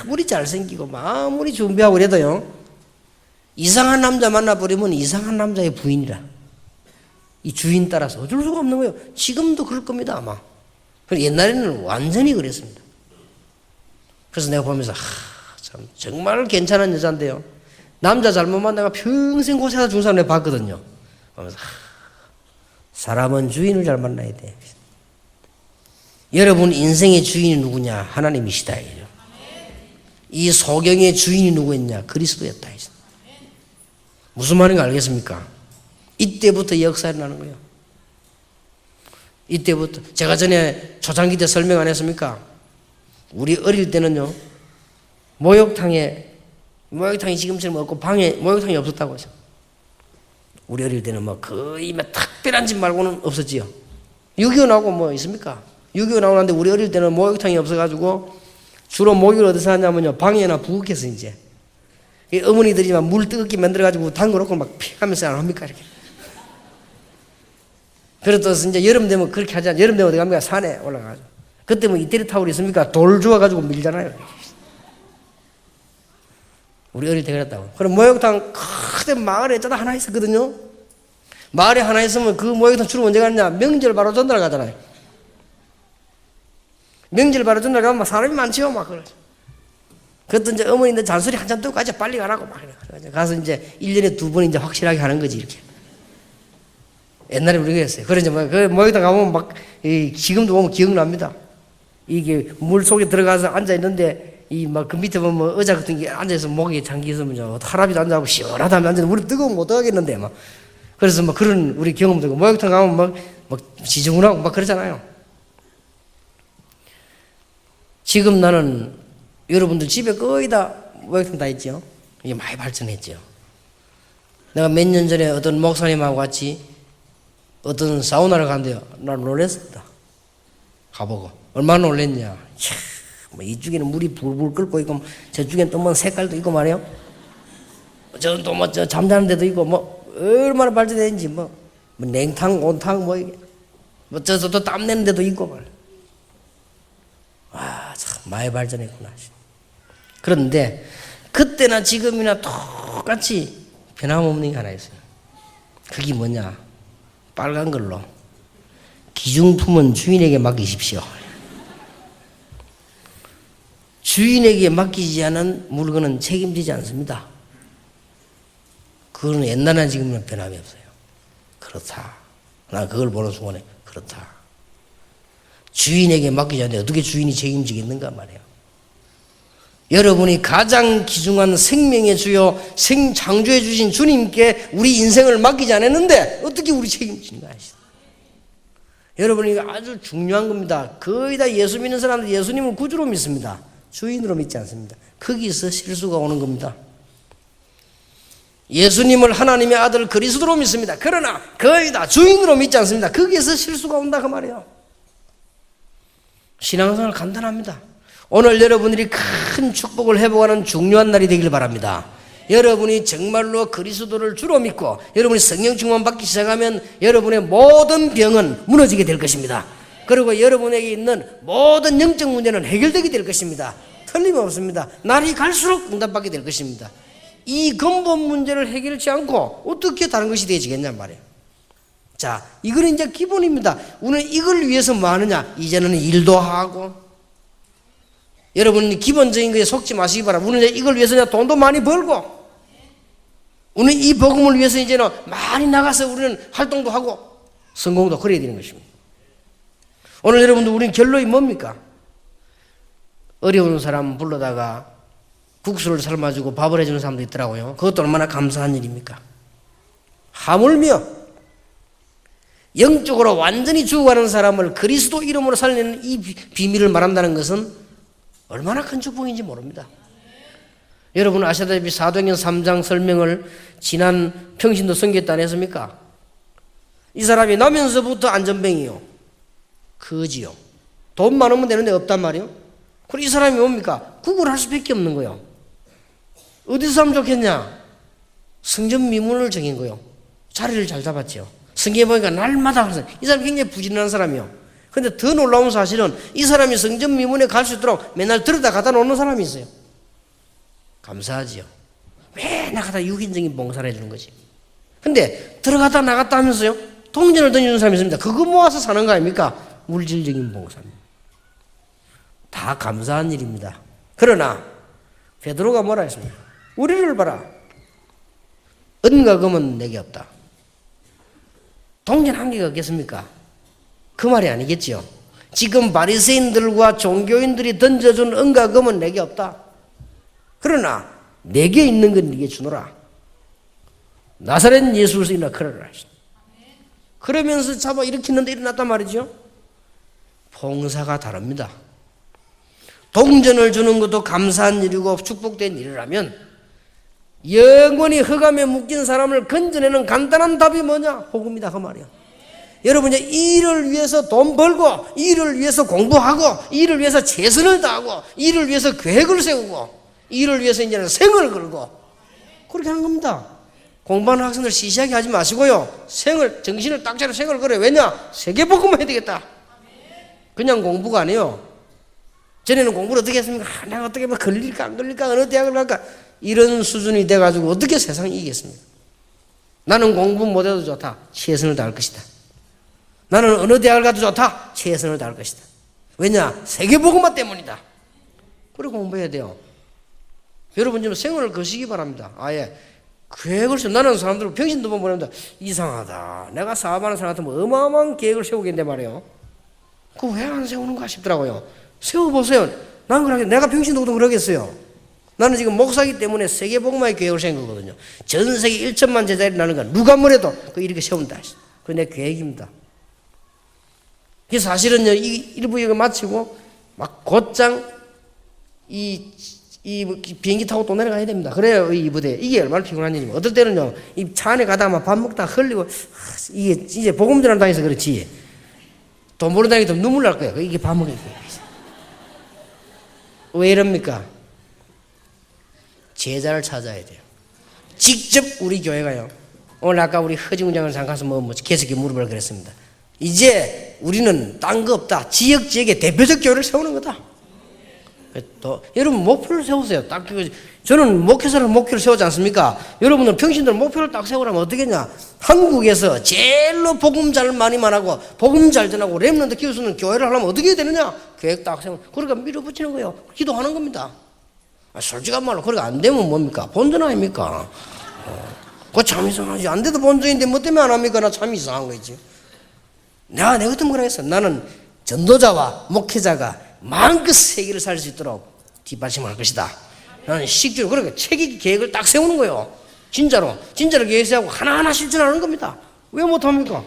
아무리 잘생기고 아무리 준비하고 그래도요, 이상한 남자 만나버리면 이상한 남자의 부인이라. 이 주인 따라서 어쩔 수가 없는 거예요. 지금도 그럴 겁니다 아마. 옛날에는 완전히 그랬습니다. 그래서 내가 보면서 참 정말 괜찮은 여자인데요, 남자 잘못 만나가 평생 고생하다 죽은 사람 내가 봤거든요. 그러면서 사람은 주인을 잘 만나야 돼. 여러분 인생의 주인이 누구냐? 하나님이시다. 이 소경의 주인이 누구였냐? 그리스도였다. 무슨 말인가 알겠습니까? 이때부터 역사가 일어나는 거예요. 이때부터. 제가 전에 초창기 때 설명 안 했습니까? 우리 어릴 때는요, 목욕탕이 지금처럼 없고 방에 목욕탕이 없었다고 하죠. 우리 어릴 때는 뭐 거의 뭐 특별한 집 말고는 없었지요. 6.25 나오고 뭐 있습니까? 6.25 나오는데 우리 어릴 때는 목욕탕이 없어가지고 주로 목욕을 어디서 하냐면요, 방에나 부엌에서 이제 어머니들이 막 물 뜨겁게 만들어가지고 담궈놓고 막 피하면서 안 합니까? 이렇게. 그래서 이제 여름 되면 그렇게 하잖아요. 여름 되면 어디 갑니까? 산에 올라가죠. 그때 뭐 이태리 타월이 있습니까? 돌 주워가지고 밀잖아요. 우리 어릴 때 그랬다고. 그럼 목욕탕 큰 마을에 짜다 하나 있었거든요. 마을에 하나 있으면 그 목욕탕 주로 언제 가느냐? 명절 바로 전날 가잖아요. 명절 바로 전날 가면 막 사람이 많지요, 막 그러죠. 그것도 이제 어머니들 잔소리 한참 듣고 가자, 빨리 가라고 막 그래. 가서 이제 1년에 2번 이제 확실하게 하는 거지, 이렇게. 옛날에 우리가 했어요. 그래서 뭐, 그 목욕탕 가면 막, 지금도 보면 기억납니다. 이게 물 속에 들어가서 앉아있는데, 막 그 밑에 보면 의자 같은 게 앉아서 목에 잠기 있으면 할아버지도 앉아고 시원하다면 앉아서 우리 뜨거우면 못 하겠는데, 막. 그래서 막 그런 우리 경험도 있고, 목욕탕 가면 막 지저분하고 막 그러잖아요. 지금 나는 여러분들 집에 거의 다 목욕탕 다 있죠? 이게 많이 발전했죠. 내가 몇 년 전에 어떤 목사님하고 같이 어떤 사우나를 간대요. 난 놀랬습니다. 가보고. 얼마나 놀랬냐. 뭐 이쪽에는 물이 불불 끓고 있고, 저쪽에는 또 뭐 색깔도 있고 말이에요. 저는 또 뭐 잠자는 데도 있고, 뭐, 얼마나 발전했는지, 뭐 냉탕, 온탕, 뭐 이게. 뭐 저도 또 땀 내는 데도 있고 말이에요. 와, 참, 많이 발전했구나. 그런데, 그때나 지금이나 똑같이 변함없는 게 하나 있어요. 그게 뭐냐? 빨간 걸로. 기중품은 주인에게 맡기십시오. 주인에게 맡기지 않은 물건은 책임지지 않습니다. 그거는 옛날이나 지금은 변함이 없어요. 그렇다. 난 그걸 보는 순간에, 그렇다. 주인에게 맡기지 않는데 어떻게 주인이 책임지겠는가 말이에요. 여러분이 가장 귀중한 생명의 주요 창조해 주신 주님께 우리 인생을 맡기지 않았는데 어떻게 우리 책임지는가 하시죠. 여러분, 이거 아주 중요한 겁니다. 거의 다 예수 믿는 사람들 예수님을 구주로 믿습니다. 주인으로 믿지 않습니다. 거기서 실수가 오는 겁니다. 예수님을 하나님의 아들 그리스도로 믿습니다. 그러나 거의 다 주인으로 믿지 않습니다. 거기에서 실수가 온다 그 말이에요. 신앙생활 간단합니다. 오늘 여러분들이 큰 축복을 회복하는 중요한 날이 되길 바랍니다. 여러분이 정말로 그리스도를 주로 믿고 여러분이 성령 충만 받기 시작하면 여러분의 모든 병은 무너지게 될 것입니다. 그리고 여러분에게 있는 모든 영적 문제는 해결되게 될 것입니다. 틀림없습니다. 날이 갈수록 응답받게 될 것입니다. 이 근본 문제를 해결치 않고 어떻게 다른 것이 되어지겠냔 말이에요. 자, 이거는 이제 기본입니다. 우리는 이걸 위해서 뭐 하느냐? 이제는 일도 하고, 여러분 기본적인 것에 속지 마시기 바랍니다. 우리는 이걸 위해서 돈도 많이 벌고, 우리는 이 복음을 위해서 이제는 많이 나가서 우리는 활동도 하고 성공도 그래야 되는 것입니다. 오늘 여러분들 우리는 결론이 뭡니까? 어려운 사람 불러다가 국수를 삶아주고 밥을 해주는 사람도 있더라고요. 그것도 얼마나 감사한 일입니까? 하물며 영적으로 완전히 죽어가는 사람을 그리스도 이름으로 살리는 이 비밀을 말한다는 것은 얼마나 큰 축복인지 모릅니다. 여러분 아시다시피 사도행전 3장 설명을 지난 평신도 선교했다 안 했습니까? 이 사람이 나면서부터 안전뱅이요, 거지요, 돈 많으면 되는데 없단 말이요. 그리고 이 사람이 뭡니까? 구걸할 수밖에 없는 거예요. 어디서 하면 좋겠냐? 성전 미문을 정인 거예요. 자리를 잘 잡았죠. 성경에 보니까 날마다 항상 이 사람이 굉장히 부지런한 사람이요. 근데 더 놀라운 사실은 이 사람이 성전 미문에 갈 수 있도록 맨날 들여다 갖다 놓는 사람이 있어요. 감사하지요. 맨날 갖다 유기적인 봉사를 해주는 거지. 근데 들어갔다 나갔다 하면서요, 동전을 던지는 사람이 있습니다. 그거 모아서 사는 거 아닙니까? 물질적인 봉사입니다. 다 감사한 일입니다. 그러나 베드로가 뭐라 했습니까? 우리를 봐라. 은과 금은 내게 없다. 동전 한 개가 없겠습니까? 그 말이 아니겠지요. 지금 바리새인들과 종교인들이 던져준 은과 금은 내게 없다. 그러나 내게 있는 건 네게 주노라. 나사렛 예수를 일으켜라. 그러면서 잡아 일으키는데 일어났단 말이죠. 봉사가 다릅니다. 동전을 주는 것도 감사한 일이고 축복된 일이라면 영원히 흑암에 묶인 사람을 건져내는 간단한 답이 뭐냐? 복음이다 그 말이야. 여러분 이제 일을 위해서 돈 벌고, 일을 위해서 공부하고, 일을 위해서 최선을 다하고, 일을 위해서 계획을 세우고, 일을 위해서 이제는 생을 걸고 그렇게 하는 겁니다. 공부하는 학생들 시시하게 하지 마시고요. 정신을 딱 차려 생을 걸어요. 왜냐? 세계복음만 해야 되겠다. 그냥 공부가 아니에요. 전에는 공부를 어떻게 했습니까? 내가 어떻게 뭐 걸릴까 안 걸릴까 어느 대학을 갈까 이런 수준이 돼가지고 어떻게 세상이 이기겠습니까? 나는 공부 못해도 좋다. 최선을 다할 것이다. 나는 어느 대학을 가도 좋다. 최선을 다할 것이다. 왜냐? 세계복음화 때문이다. 그래 공부해야 돼요. 여러분 좀 생을 거시기 바랍니다. 아예 계획을 세워. 나는 사람들 병신도 보면 이상하다. 내가 사업하는 사람 같으면 어마어마한 계획을 세우겠는데 말이에요. 그거 왜 안 세우는가 싶더라고요. 세워보세요. 난 그러게 내가 병신도 그러겠어요. 나는 지금 목사이기 때문에 세계복음화의 계획을 세운 거거든요. 전 세계 1천만 제자들이 나는 건 누가 뭐래도 이렇게 세운다. 그게 내 계획입니다. 그래서 사실은요, 일부 이거 마치고 막 곧장 이 비행기 타고 또 내려가야 됩니다. 그래요, 이 부대. 이게 얼마나 피곤한 일입니까? 어떨 때는요, 이 차 안에 가다가 밥 먹다 흘리고, 이게 이제 복음 전환 당해서 그렇지. 돈 벌어 다니기 좀 눈물 날 거야. 이게 밥 먹는 거야. 왜 이럽니까? 제자를 찾아야 돼요. 직접 우리 교회가요. 오늘 아까 우리 허지훈장을 잠가서 계속 무릎을 그랬습니다. 이제 우리는 딴 거 없다. 지역에 대표적 교회를 세우는 거다. 또 여러분 목표를 세우세요. 딱 저는 목회자는 목표를 세우지 않습니까? 여러분들 평신들 목표를 딱 세우라면 어떻겠냐? 한국에서 제일로 복음 잘 많이만 하고 복음 잘 전하고 렘넌트 키우는 교회를 하려면 어떻게 해야 되느냐? 계획 딱 세우고 그러니까 밀어붙이는 거예요. 기도하는 겁니다. 솔직한 말로 그렇게 안 되면 뭡니까? 본전 아닙니까? 그거 참 이상하지. 안 돼도 본전인데 뭐 때문에 안 합니까? 나 참 이상한 거지. 내 같은 거라 했어. 나는 전도자와 목회자가 마음껏 세계를 살 수 있도록 뒷받침할 것이다. 나는 식주로 그렇게 체계 계획을 딱 세우는 거예요. 진짜로 계획 세우고 하나하나 실천하는 겁니다. 왜 못합니까?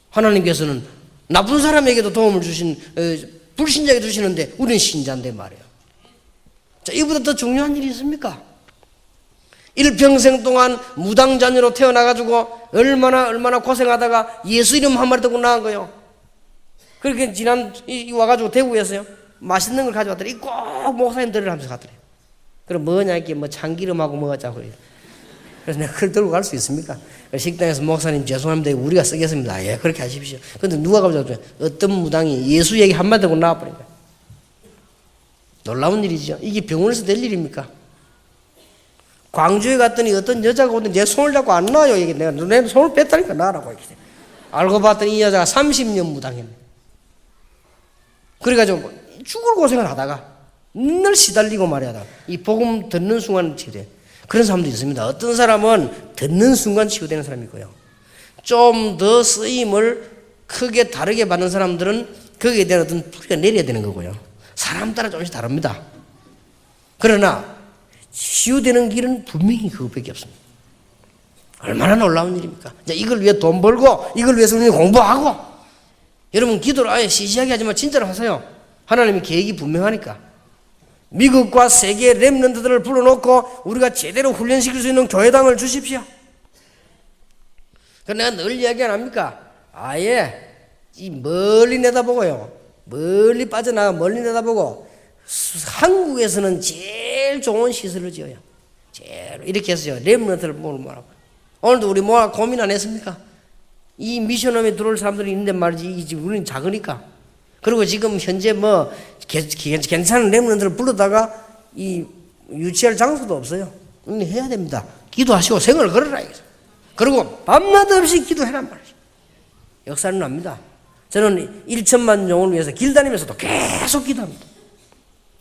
하나님께서는 나쁜 사람에게도 도움을 불신자에게 주시는데 우리는 신자인데 말이에요. 자, 이보다 더 중요한 일이 있습니까? 일평생 동안 무당자녀로 태어나가지고 얼마나 고생하다가 예수 이름 한 마리 듣고 나간 거예요. 그렇게 와가지고 대구에서요. 맛있는 걸 가져왔더니 꼭 목사님들을 하면서 갔더래요. 그럼 뭐냐, 이게 참기름하고 뭐 하자고. 그래서 내가 그걸 들고 갈 수 있습니까? 식당에서 목사님 죄송합니다. 우리가 쓰겠습니다. 예, 그렇게 하십시오. 근데 누가 가져왔어요? 어떤 무당이 예수 얘기 한마디 듣고 나와버린 거예요. 놀라운 일이죠. 이게 병원에서 될 일입니까? 광주에 갔더니 어떤 여자가 오는데 내 손을 잡고 안 놔요. 이게 내가 내 손을 뺐다니까 나라고. 이렇게. 알고 봤더니 이 여자가 30년 무당했네. 그래가지고 죽을 고생을 하다가 늘 시달리고 말이야. 이 복음 듣는 순간 치유돼. 그런 사람도 있습니다. 어떤 사람은 듣는 순간 치유되는 사람이 있고요. 좀 더 쓰임을 크게 다르게 받는 사람들은 거기에 대한 어떤 뿌리가 내려야 되는 거고요. 사람 따라 조금씩 다릅니다. 그러나 치유되는 길은 분명히 그것밖에 없습니다. 얼마나 놀라운 일입니까? 이제 이걸 위해 돈 벌고 이걸 위해서 우리는 공부하고 여러분 기도를 아예 시시하게 하지만 진짜로 하세요. 하나님의 계획이 분명하니까. 미국과 세계 렘넌트들을 불러놓고 우리가 제대로 훈련시킬 수 있는 교회당을 주십시오. 그래서 내가 늘 이야기 안 합니까? 아예 이 멀리 내다보고요. 멀리 빠져나가 멀리 내다보고 한국에서는 제일 좋은 시설을 지어요. 제일 이렇게 해서요. 렘넌트를 모으고 오늘도 우리 뭐 고민 안 했습니까? 이 미션홈에 들어올 사람들이 있는데 말이지 우리는 작으니까. 그리고 지금 현재 괜찮은 렘넌트를 불러다가 이 유치할 장소도 없어요. 우리는 해야 됩니다. 기도하시고 생을 걸어라. 그리고 밤낮 없이 기도해란 말이죠. 역사는 납니다. 저는 1천만 영혼을 위해서 길 다니면서도 계속 기도합니다.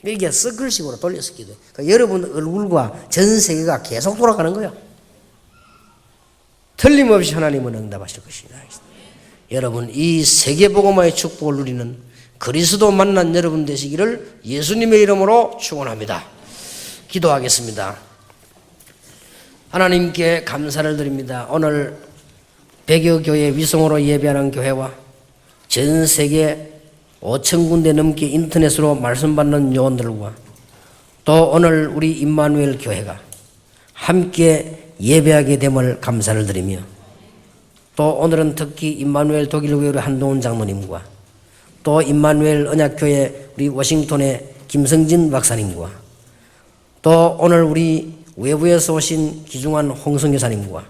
이게 서클식으로 돌려서 기도해요. 그러니까 여러분 얼굴과 전 세계가 계속 돌아가는 거예요. 틀림없이 하나님은 응답하실 것입니다. 여러분 이 세계복음화의 축복을 누리는 그리스도 만난 여러분 되시기를 예수님의 이름으로 축원합니다. 기도하겠습니다. 하나님께 감사를 드립니다. 오늘 100여 교회 위성으로 예배하는 교회와 전 세계 5천 군데 넘게 인터넷으로 말씀 받는 요원들과 또 오늘 우리 임마누엘 교회가 함께 예배하게 됨을 감사를 드리며 또 또 오늘은 특히 임마누엘 독일교회 한동훈 장로님과 또 임마누엘 언약교회 우리 워싱턴의 김성진 박사님과 또 오늘 우리 외부에서 오신 기중한 홍성 교사님과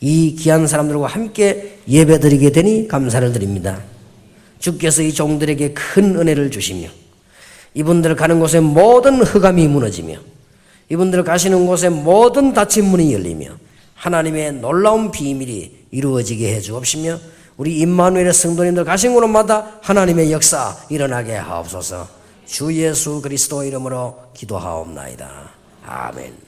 이 귀한 사람들과 함께 예배드리게 되니 감사를 드립니다. 주께서 이 종들에게 큰 은혜를 주시며 이분들 가는 곳에 모든 흑암이 무너지며 이분들 가시는 곳에 모든 닫힌 문이 열리며 하나님의 놀라운 비밀이 이루어지게 해 주옵시며 우리 임마누엘의 성도님들 가신 곳마다 하나님의 역사 일어나게 하옵소서. 주 예수 그리스도 이름으로 기도하옵나이다. 아멘.